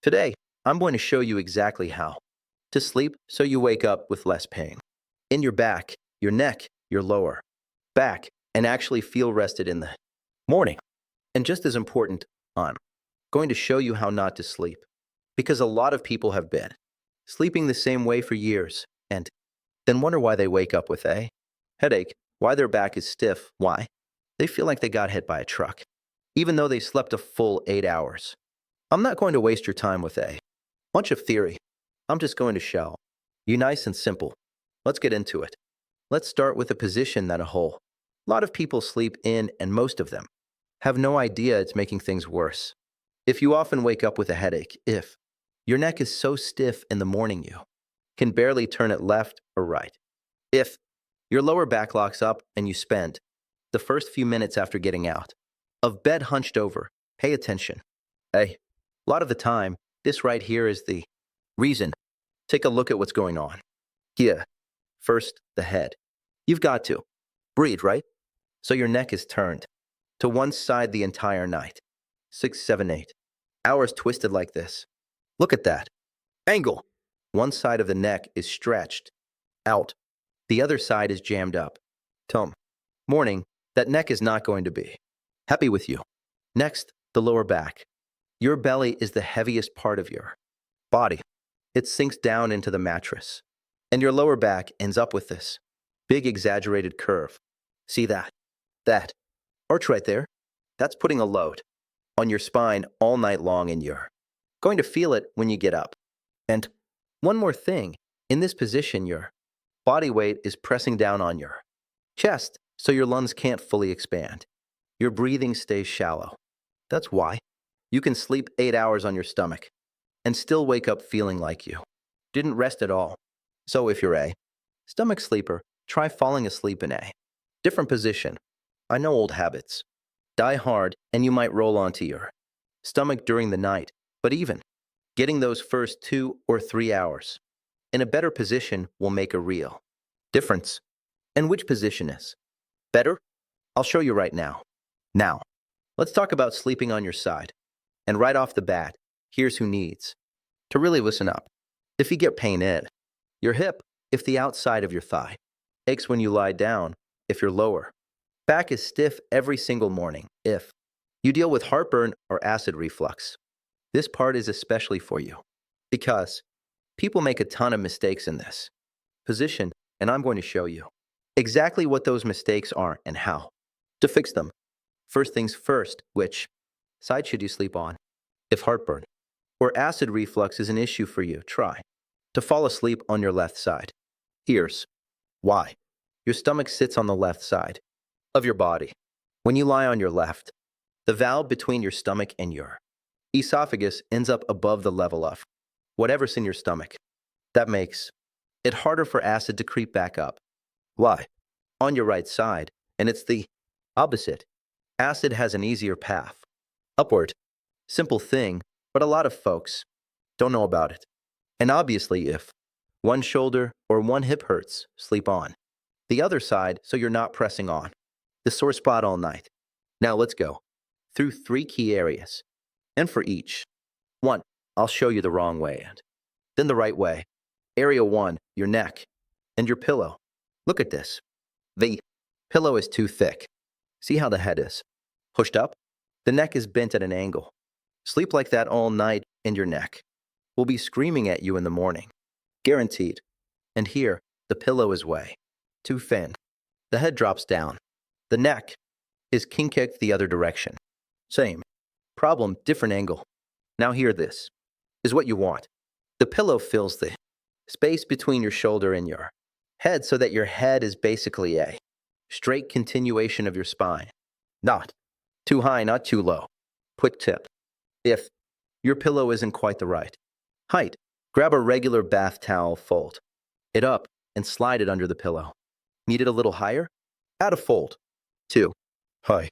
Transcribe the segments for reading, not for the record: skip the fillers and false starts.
Today, I'm going to show you exactly how to sleep so you wake up with less pain in your back, your neck, your lower back, and actually feel rested in the morning. And just as important, I'm going to show you how not to sleep because a lot of people have been sleeping the same way for years and then wonder why they wake up with a headache, why their back is stiff, why they feel like they got hit by a truck, even though they slept a full 8 hours. I'm not going to waste your time with a bunch of theory. I'm just going to show you nice and simple. Let's get into it. Let's start with a position that a whole lot of people sleep in, and most of them have no idea it's making things worse. If you often wake up with a headache, if your neck is so stiff in the morning you can barely turn it left or right, if your lower back locks up and you spend the first few minutes after getting out of bed hunched over, pay attention. A lot of the time, this right here is the reason. Take a look at what's going on. Here, first, the head. You've got to breathe, right? So your neck is turned to one side the entire night. 6, 7, 8 hours twisted like this. Look at that angle. One side of the neck is stretched out. The other side is jammed up. Tom, morning, that neck is not going to be happy with you. Next, the lower back. Your belly is the heaviest part of your body. It sinks down into the mattress, and your lower back ends up with this big exaggerated curve. See that? That arch right there? That's putting a load on your spine all night long, and you're going to feel it when you get up. And one more thing, in this position, your body weight is pressing down on your chest, so your lungs can't fully expand. Your breathing stays shallow. That's why you can sleep 8 hours on your stomach and still wake up feeling like you didn't rest at all. So if you're a stomach sleeper, try falling asleep in a different position. I know old habits die hard, and you might roll onto your stomach during the night, but even getting those first 2 or 3 hours in a better position will make a real difference. And which position is better? I'll show you right now. Now, let's talk about sleeping on your side. And right off the bat, here's who needs to really listen up. If you get pain in your hip, if the outside of your thigh aches when you lie down, if your lower back is stiff every single morning, if you deal with heartburn or acid reflux, this part is especially for you because people make a ton of mistakes in this position, and I'm going to show you exactly what those mistakes are and how to fix them. First things first, which side should you sleep on? If heartburn or acid reflux is an issue for you, try to fall asleep on your left side. Here's why. Your stomach sits on the left side of your body. When you lie on your left, the valve between your stomach and your esophagus ends up above the level of whatever's in your stomach. That makes it harder for acid to creep back up. Lie on your right side, and it's the opposite. Acid has an easier path upward. Simple thing, but a lot of folks don't know about it. And obviously, if one shoulder or one hip hurts, sleep on the other side so you're not pressing on the sore spot all night. Now let's go through 3 key areas. And for each one, I'll show you the wrong way and then the right way. Area 1, your neck and your pillow. Look at this. The pillow is too thick. See how the head is pushed up? The neck is bent at an angle. Sleep like that all night, and your neck will be screaming at you in the morning. Guaranteed. And here, the pillow is way too thin. The head drops down. The neck is king-kicked the other direction. Same problem, different angle. Now here, this is what you want. The pillow fills the space between your shoulder and your head so that your head is basically a straight continuation of your spine. Not too high, not too low. Quick tip. If your pillow isn't quite the right height, grab a regular bath towel, fold it up, and slide it under the pillow. Need it a little higher? Add a fold. 2. High.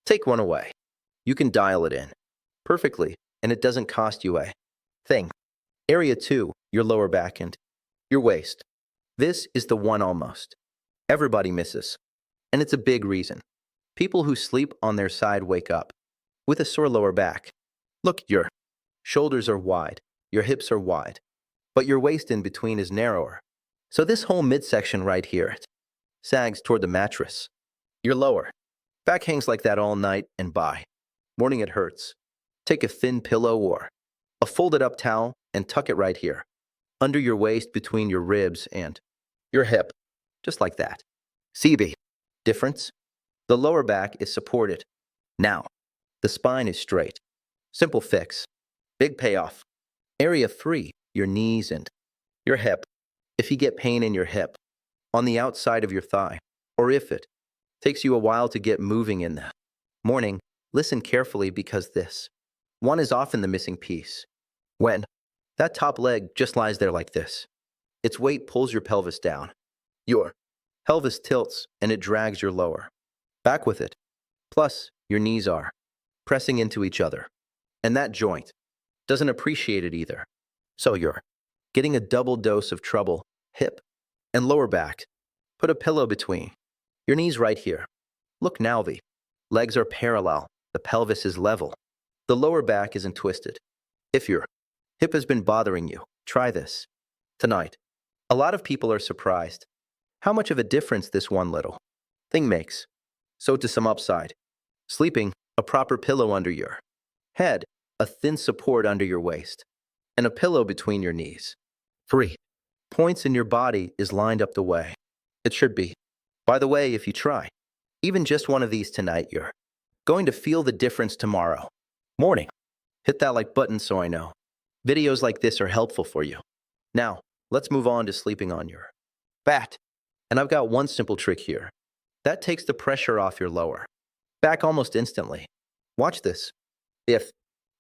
Take one away. You can dial it in perfectly, and it doesn't cost you a thing. Area 2, your lower back and your waist. This is the one almost everybody misses, and it's a big reason. People who sleep on their side wake up with a sore lower back. Look, your Shoulders are wide, your hips are wide, but your waist in between is narrower. So this whole midsection right here sags toward the mattress. You're lower. Back hangs like that all night and by morning it hurts. Take a thin pillow or a folded up towel and tuck it right here, under your waist between your ribs and your hip, just like that. CB. Difference? The lower back is supported. Now, the spine is straight. Simple fix. Big payoff. Area 3, your knees and your hip. If you get pain in your hip, on the outside of your thigh, or if it takes you a while to get moving in the morning, listen carefully because this one is often the missing piece. When that top leg just lies there like this, its weight pulls your pelvis down. Your pelvis tilts and it drags your lower back with it. Plus, your knees are pressing into each other, and that joint doesn't appreciate it either. So you're getting a double dose of trouble, hip and lower back. Put a pillow between your knees right here. Look now, the legs are parallel, the pelvis is level, the lower back isn't twisted. If your hip has been bothering you, try this tonight. A lot of people are surprised how much of a difference this one little thing makes. So to some upside, sleeping, a proper pillow under your head, a thin support under your waist, and a pillow between your knees. 3 points in your body is lined up the way it should be. By the way, if you try even just one of these tonight, you're going to feel the difference tomorrow morning. Hit that like button so I know videos like this are helpful for you. Now, let's move on to sleeping on your back. And I've got one simple trick here. That takes the pressure off your lower back almost instantly. Watch this. If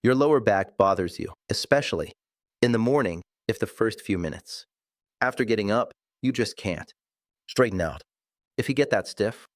your lower back bothers you, especially in the morning, if the first few minutes after getting up, you just can't straighten out. If you get that stiff,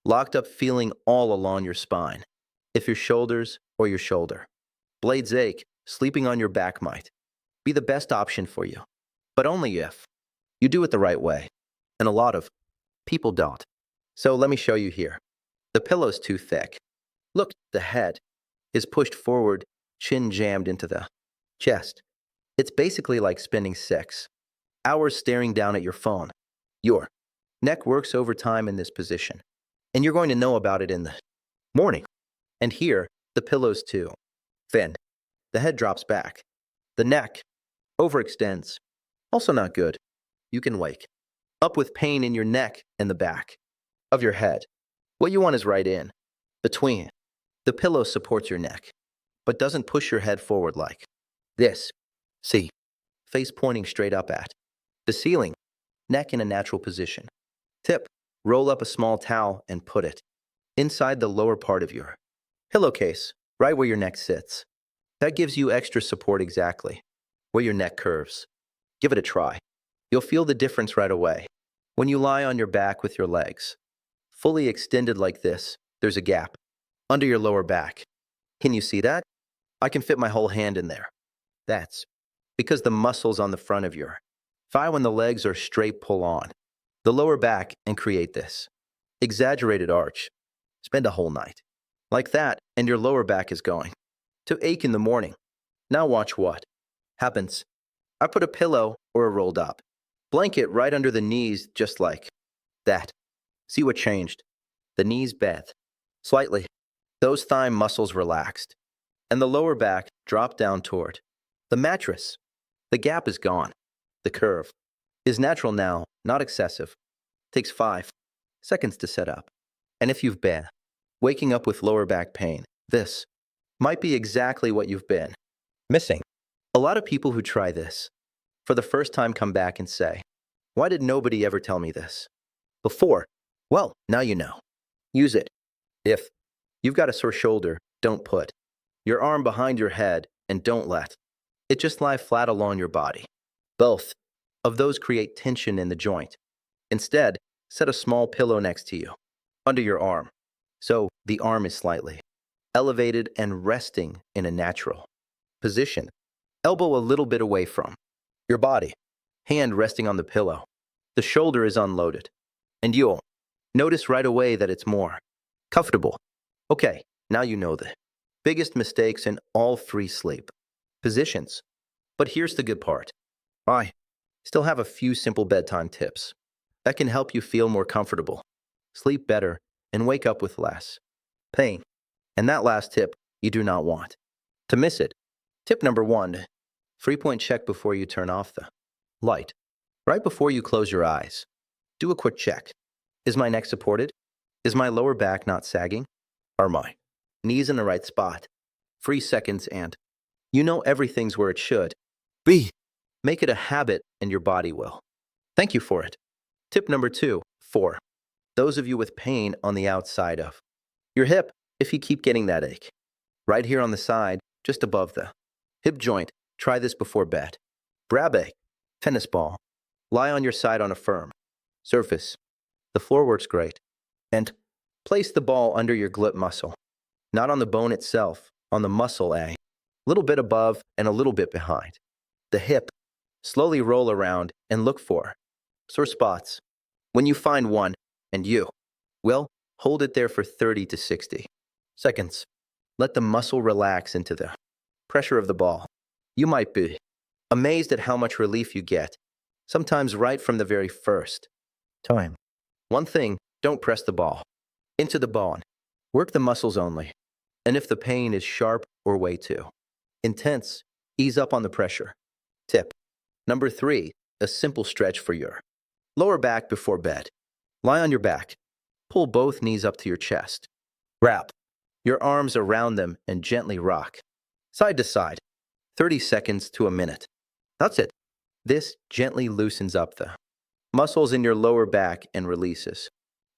locked up feeling all along your spine, if your shoulders or your shoulder blades ache, sleeping on your back might be the best option for you, but only if you do it the right way. And a lot of people don't. So let me show you here. The pillow's too thick. Look, the head is pushed forward, chin jammed into the chest. It's basically like spending 6 hours staring down at your phone. Your neck works overtime in this position, and you're going to know about it in the morning. And here, the pillow's too thin. The head drops back. The neck overextends. Also not good. You can wake up with pain in your neck and the back of your head. What you want is right in between. The pillow supports your neck, but doesn't push your head forward like this. See, face pointing straight up at the ceiling, neck in a natural position. Tip, roll up a small towel and put it inside the lower part of your pillowcase, right where your neck sits. That gives you extra support exactly where your neck curves. Give it a try. You'll feel the difference right away. When you lie on your back with your legs fully extended like this, there's a gap under your lower back. Can you see that? I can fit my whole hand in there. That's because the muscles on the front of your thigh when the legs are straight pull on the lower back and create this exaggerated arch. Spend a whole night like that and your lower back is going to ache in the morning. Now watch what happens. I put a pillow or a rolled up blanket right under the knees just like that. See what changed? The knees bent slightly. Those thigh muscles relaxed and the lower back dropped down toward the mattress. The gap is gone. The curve is natural now, not excessive. Takes 5 seconds to set up. And if you've been waking up with lower back pain, this might be exactly what you've been missing. A lot of people who try this for the first time come back and say, "Why did nobody ever tell me this before?" Well, now you know. Use it. If you've got a sore shoulder, don't put your arm behind your head and don't let it just lie flat along your body. Both of those create tension in the joint. Instead, set a small pillow next to you, under your arm, so the arm is slightly elevated and resting in a natural position. Elbow a little bit away from your body, hand resting on the pillow. The shoulder is unloaded, and you'll notice right away that it's more comfortable. Okay, now you know the biggest mistakes in all free sleep positions. But here's the good part. I still have a few simple bedtime tips that can help you feel more comfortable, sleep better, and wake up with less pain. And that last tip you do not want to miss it. Tip number 1, frequent check before you turn off the light. Right before you close your eyes, do a quick check. Is my neck supported? Is my lower back not sagging? Are my knees in the right spot? 3 seconds and you know everything's where it should be. Make it a habit and your body will thank you for it. Tip number 2, for those of you with pain on the outside of your hip, if you keep getting that ache, right here on the side, just above the hip joint, try this before bed. Grab a tennis ball, lie on your side on a firm surface. The floor works great. And place the ball under your glute muscle, not on the bone itself, on the muscle a little bit above and a little bit behind the hip. Slowly roll around and look for sore spots. When you find one, and you will hold it there for 30 to 60 seconds. Let the muscle relax into the pressure of the ball. You might be amazed at how much relief you get, sometimes right from the very first time. One thing, don't press the ball into the bone. Work the muscles only. And if the pain is sharp or way too intense, ease up on the pressure. Tip number 3, a simple stretch for your lower back before bed. Lie on your back. Pull both knees up to your chest. Wrap your arms around them and gently rock side to side, 30 seconds to a minute. That's it. This gently loosens up the muscles in your lower back and releases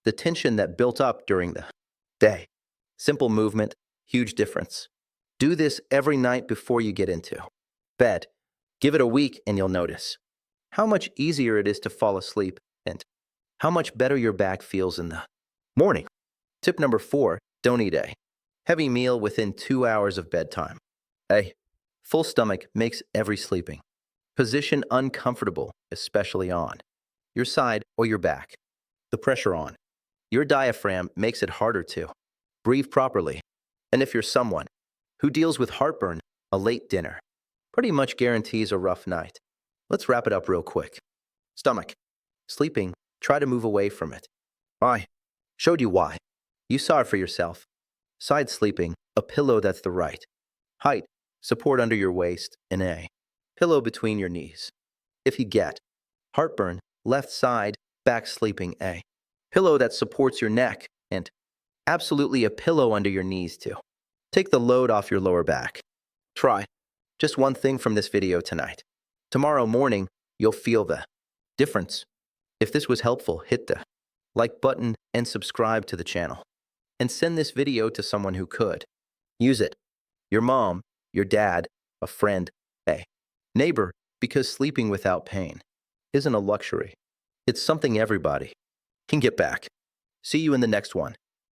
the tension that built up during the day. Simple movement, huge difference. Do this every night before you get into bed. Give it a week and you'll notice how much easier it is to fall asleep and how much better your back feels in the morning. Tip number 4, don't eat a heavy meal within 2 hours of bedtime. A full stomach makes every sleeping position uncomfortable, especially on your side or your back. The pressure on your diaphragm makes it harder to breathe properly. And if you're someone who deals with heartburn, a late dinner pretty much guarantees a rough night. Let's wrap it up real quick. Stomach. Sleeping, try to move away from it. I showed you why. You saw it for yourself. Side sleeping, a pillow that's the right height, support under your waist, and a pillow between your knees. If you get heartburn, left side, back sleeping, a pillow that supports your neck, and absolutely a pillow under your knees too. Take the load off your lower back. Try just one thing from this video tonight. Tomorrow morning, you'll feel the difference. If this was helpful, hit the like button and subscribe to the channel. And send this video to someone who could use it. Your mom, your dad, a friend, a neighbor, because sleeping without pain isn't a luxury. It's something everybody can get back. See you in the next one.